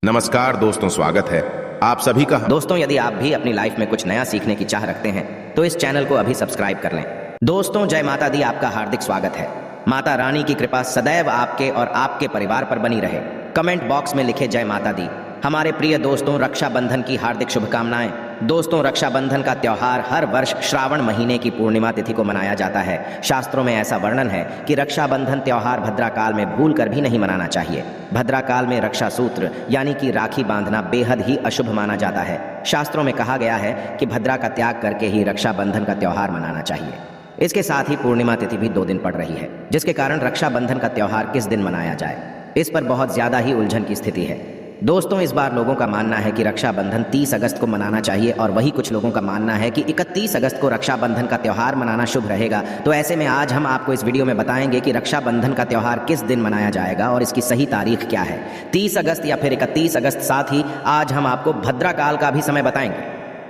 नमस्कार दोस्तों, स्वागत है आप सभी का। दोस्तों, यदि आप भी अपनी लाइफ में कुछ नया सीखने की चाह रखते हैं तो इस चैनल को अभी सब्सक्राइब कर लें। दोस्तों, जय माता दी, आपका हार्दिक स्वागत है। माता रानी की कृपा सदैव आपके और आपके परिवार पर बनी रहे। कमेंट बॉक्स में लिखे जय माता दी। हमारे प्रिय दोस्तों, रक्षाबंधन की हार्दिक शुभकामनाएं। दोस्तों, रक्षाबंधन का त्योहार हर वर्ष श्रावण महीने की पूर्णिमा तिथि को मनाया जाता है। शास्त्रों में ऐसा वर्णन है कि रक्षाबंधन त्योहार भद्राकाल में भूल कर भी नहीं मनाना चाहिए। भद्राकाल में रक्षा सूत्र यानी कि राखी बांधना बेहद ही अशुभ माना जाता है। शास्त्रों में कहा गया है कि भद्रा का त्याग करके ही रक्षाबंधन का त्योहार मनाना चाहिए। इसके साथ ही पूर्णिमा तिथि भी 2 दिन पड़ रही है, जिसके कारण रक्षाबंधन का त्योहार किस दिन मनाया जाए, इस पर बहुत ज्यादा ही उलझन की स्थिति है। दोस्तों, इस बार लोगों का मानना है कि रक्षाबंधन 30 अगस्त को मनाना चाहिए और वही कुछ लोगों का मानना है कि 31 अगस्त को रक्षाबंधन का त्यौहार मनाना शुभ रहेगा। तो ऐसे में आज हम आपको इस वीडियो में बताएंगे कि रक्षाबंधन का त्यौहार किस दिन मनाया जाएगा और इसकी सही तारीख क्या है, 30 अगस्त या फिर 31 अगस्त। साथ ही आज हम आपको भद्राकाल का भी समय बताएंगे,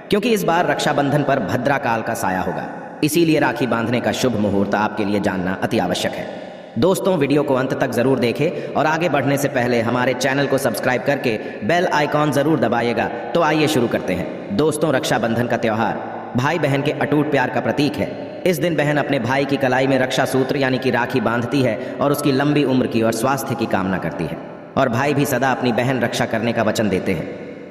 क्योंकि इस बार रक्षाबंधन पर भद्राकाल का साया होगा। इसीलिए राखी बांधने का शुभ मुहूर्त आपके लिए जानना अति आवश्यक है। दोस्तों, वीडियो को अंत तक जरूर देखें और आगे बढ़ने से पहले हमारे चैनल को सब्सक्राइब करके बेल आइकॉन जरूर दबाइएगा। तो आइए शुरू करते हैं। दोस्तों, रक्षाबंधन का त्यौहार भाई बहन के अटूट प्यार का प्रतीक है। इस दिन बहन अपने भाई की कलाई में रक्षा सूत्र यानी कि राखी बांधती है और उसकी लंबी उम्र की और स्वास्थ्य की कामना करती है, और भाई भी सदा अपनी बहन रक्षा करने का वचन देते हैं।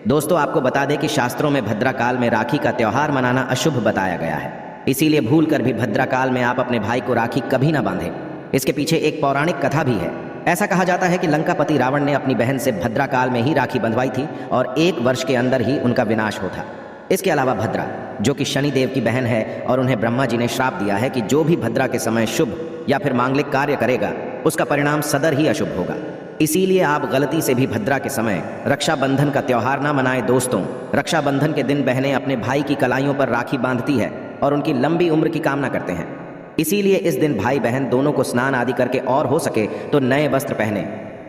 दोस्तों, आपको बता दें कि शास्त्रों में भद्राकाल में राखी का त्यौहार मनाना अशुभ बताया गया है। इसीलिए भूल कर भी भद्राकाल में आप अपने भाई को राखी कभी ना बांधें। इसके पीछे एक पौराणिक कथा भी है। ऐसा कहा जाता है कि लंकापति रावण ने अपनी बहन से भद्राकाल में ही राखी बंधवाई थी और 1 वर्ष के अंदर ही उनका विनाश होता। इसके अलावा भद्रा, जो कि शनि देव की बहन है, और उन्हें ब्रह्मा जी ने श्राप दिया है कि जो भी भद्रा के समय शुभ या फिर मांगलिक कार्य करेगा उसका परिणाम सदर ही अशुभ होगा। इसीलिए आप गलती से भी भद्रा के समय रक्षाबंधन का त्यौहार ना मनाएं। दोस्तों, रक्षाबंधन के दिन बहनें अपने भाई की कलाइयों पर राखी बांधती है और उनकी लंबी उम्र की कामना करते हैं। इसीलिए इस दिन भाई बहन दोनों को स्नान आदि करके और हो सके तो नए वस्त्र पहने,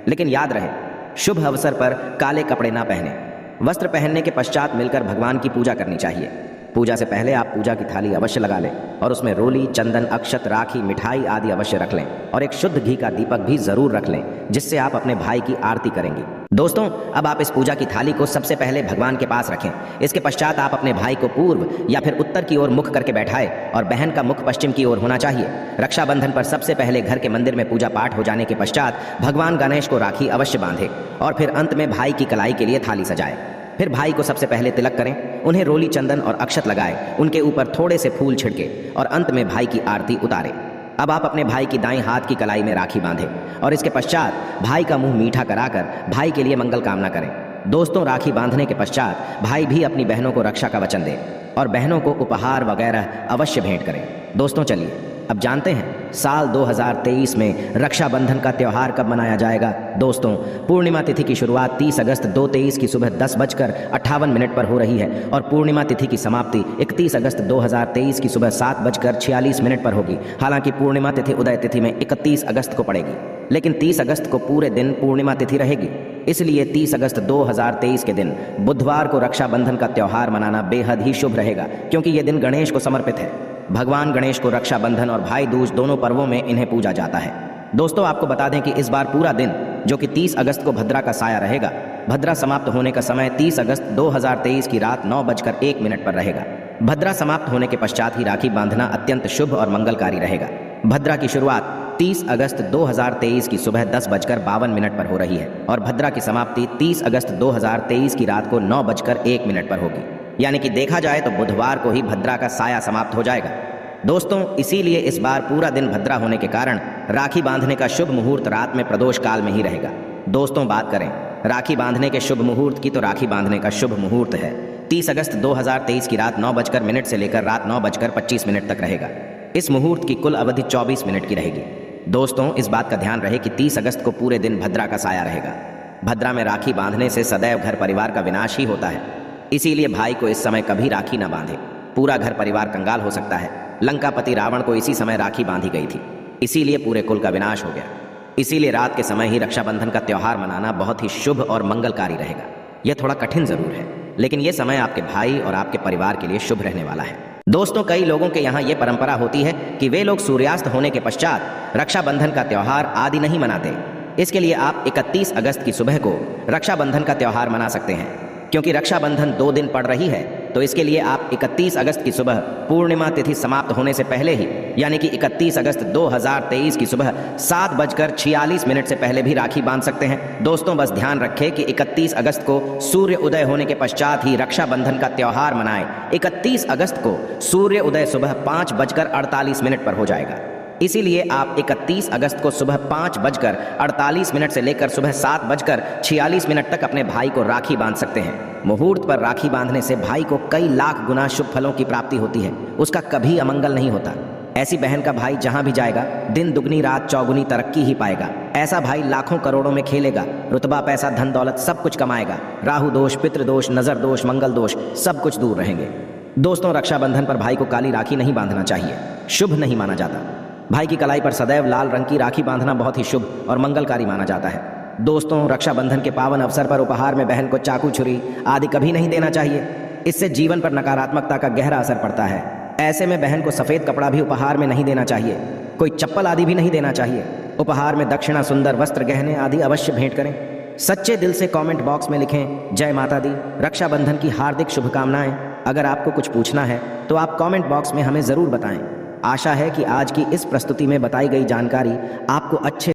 लेकिन याद रहे शुभ अवसर पर काले कपड़े ना पहने। वस्त्र पहनने के पश्चात मिलकर भगवान की पूजा करनी चाहिए। पूजा से पहले आप पूजा की थाली अवश्य लगा लें और उसमें रोली, चंदन, अक्षत, राखी, मिठाई आदि अवश्य रख लें और एक शुद्ध घी का दीपक भी जरूर रख लें, जिससे आप अपने भाई की आरती करेंगे। दोस्तों, अब आप इस पूजा की थाली को सबसे पहले भगवान के पास रखें। इसके पश्चात आप अपने भाई को पूर्व या फिर उत्तर की ओर मुख करके बैठाएं और बहन का मुख पश्चिम की ओर होना चाहिए। रक्षाबंधन पर सबसे पहले घर के मंदिर में पूजा पाठ हो जाने के पश्चात भगवान गणेश को राखी अवश्य बांधे और फिर अंत में भाई की कलाई के लिए थाली सजाए। फिर भाई को सबसे पहले तिलक करें, उन्हें रोली, चंदन और अक्षत लगाए, उनके ऊपर थोड़े से फूल छिड़के और अंत में भाई की आरती उतारे। अब आप अपने भाई की दाईं हाथ की कलाई में राखी बांधें और इसके पश्चात भाई का मुंह मीठा कराकर भाई के लिए मंगल कामना करें। दोस्तों, राखी बांधने के पश्चात भाई भी अपनी बहनों को रक्षा का वचन दें और बहनों को उपहार वगैरह अवश्य भेंट करें। दोस्तों, चलिए अब जानते हैं साल 2023 में रक्षाबंधन का त्यौहार कब मनाया जाएगा। दोस्तों, पूर्णिमा तिथि की शुरुआत 30 अगस्त 2023 की सुबह 10:58 पर हो रही है और पूर्णिमा तिथि की समाप्ति 31 अगस्त 2023 की सुबह 7:46 पर होगी। हालांकि पूर्णिमा तिथि उदय तिथि में 31 अगस्त को पड़ेगी, लेकिन 30 अगस्त को पूरे दिन पूर्णिमा तिथि रहेगी। इसलिए 30 अगस्त 2023 के दिन बुधवार को रक्षाबंधन का त्यौहार मनाना बेहद ही शुभ रहेगा, क्योंकि ये दिन गणेश को समर्पित है। भगवान गणेश को रक्षाबंधन और भाई दूज दोनों पर्वों में इन्हें पूजा जाता है। दोस्तों, आपको बता दें कि इस बार पूरा दिन, जो कि 30 अगस्त को भद्रा का साया रहेगा, भद्रा समाप्त होने का समय 30 अगस्त 2023 की रात 9:01 पर रहेगा। भद्रा समाप्त होने के पश्चात ही राखी बांधना अत्यंत शुभ और मंगलकारी रहेगा। भद्रा की शुरुआत 30 अगस्त 2023 की सुबह 10:52 पर हो रही है और भद्रा की समाप्ति 30 अगस्त 2023 की रात को 9:01 पर होगी। यानी कि देखा जाए तो बुधवार को ही भद्रा का साया समाप्त हो जाएगा। दोस्तों, इसीलिए इस बार पूरा दिन भद्रा होने के कारण राखी बांधने का शुभ मुहूर्त रात में प्रदोष काल में ही रहेगा। दोस्तों, बात करें राखी बांधने के शुभ मुहूर्त की, तो राखी बांधने का शुभ मुहूर्त है 30 अगस्त 2023 की रात 9:00 से लेकर रात 9:25 तक रहेगा। इस मुहूर्त की कुल अवधि 24 मिनट की रहेगी। दोस्तों, इस बात का ध्यान रहे कि 30 अगस्त को पूरे दिन भद्रा का साया रहेगा। भद्रा में राखी बांधने से सदैव घर परिवार का विनाश ही होता है। इसीलिए भाई को इस समय कभी राखी ना बांधे, पूरा घर परिवार कंगाल हो सकता है। लंकापति रावण को इसी समय राखी बांधी गई थी, इसीलिए पूरे कुल का विनाश हो गया। इसीलिए रात के समय ही रक्षाबंधन का त्यौहार मनाना बहुत ही शुभ और मंगलकारी रहेगा। यह थोड़ा कठिन जरूर है, लेकिन यह समय आपके भाई और आपके परिवार के लिए शुभ रहने वाला है। दोस्तों, कई लोगों के यहाँ यह परंपरा होती है कि वे लोग सूर्यास्त होने के पश्चात रक्षाबंधन का त्यौहार आदि नहीं मनाते। इसके लिए आप 31 अगस्त की सुबह को रक्षाबंधन का त्यौहार मना सकते हैं। क्योंकि रक्षाबंधन 2 दिन पड़ रही है, तो इसके लिए आप 31 अगस्त की सुबह पूर्णिमा तिथि समाप्त होने से पहले ही, यानी कि 31 अगस्त 2023 की सुबह 7:46 से पहले भी राखी बांध सकते हैं। दोस्तों, बस ध्यान रखें कि 31 अगस्त को सूर्य उदय होने के पश्चात ही रक्षाबंधन का त्यौहार मनाएं। 31 अगस्त को सूर्य उदय सुबह 5:48 पर हो जाएगा। इसीलिए आप 31 अगस्त को सुबह 5:48 से लेकर सुबह 7:46 तक अपने भाई को राखी बांध सकते हैं। मुहूर्त पर राखी बांधने से भाई को कई लाख गुना शुभ फलों की प्राप्ति होती है, उसका कभी अमंगल नहीं होता। ऐसी बहन का भाई जहां भी जाएगा, दिन दुगनी रात चौगुनी तरक्की ही पाएगा। ऐसा भाई लाखों करोड़ों में खेलेगा, रुतबा पैसा धन दौलत सब कुछ कमाएगा। राहु दोष, पितृ दोष, नजर दोष, मंगल दोष सब कुछ दूर रहेंगे। दोस्तों, रक्षाबंधन पर भाई को काली राखी नहीं बांधना चाहिए, शुभ नहीं माना जाता। भाई की कलाई पर सदैव लाल रंग की राखी बांधना बहुत ही शुभ और मंगलकारी माना जाता है। दोस्तों, रक्षाबंधन के पावन अवसर पर उपहार में बहन को चाकू, छुरी आदि कभी नहीं देना चाहिए। इससे जीवन पर नकारात्मकता का गहरा असर पड़ता है। ऐसे में बहन को सफ़ेद कपड़ा भी उपहार में नहीं देना चाहिए, कोई चप्पल आदि भी नहीं देना चाहिए। उपहार में दक्षिणा, सुंदर वस्त्र, गहने आदि अवश्य भेंट करें। सच्चे दिल से कमेंट बॉक्स में लिखें जय माता दी, रक्षाबंधन की हार्दिक शुभकामनाएं। अगर आपको कुछ पूछना है तो आप कमेंट बॉक्स में हमें ज़रूर बताएं। आशा है कि आज की इस प्रस्तुति में बताई गई जानकारी आपको अच्छे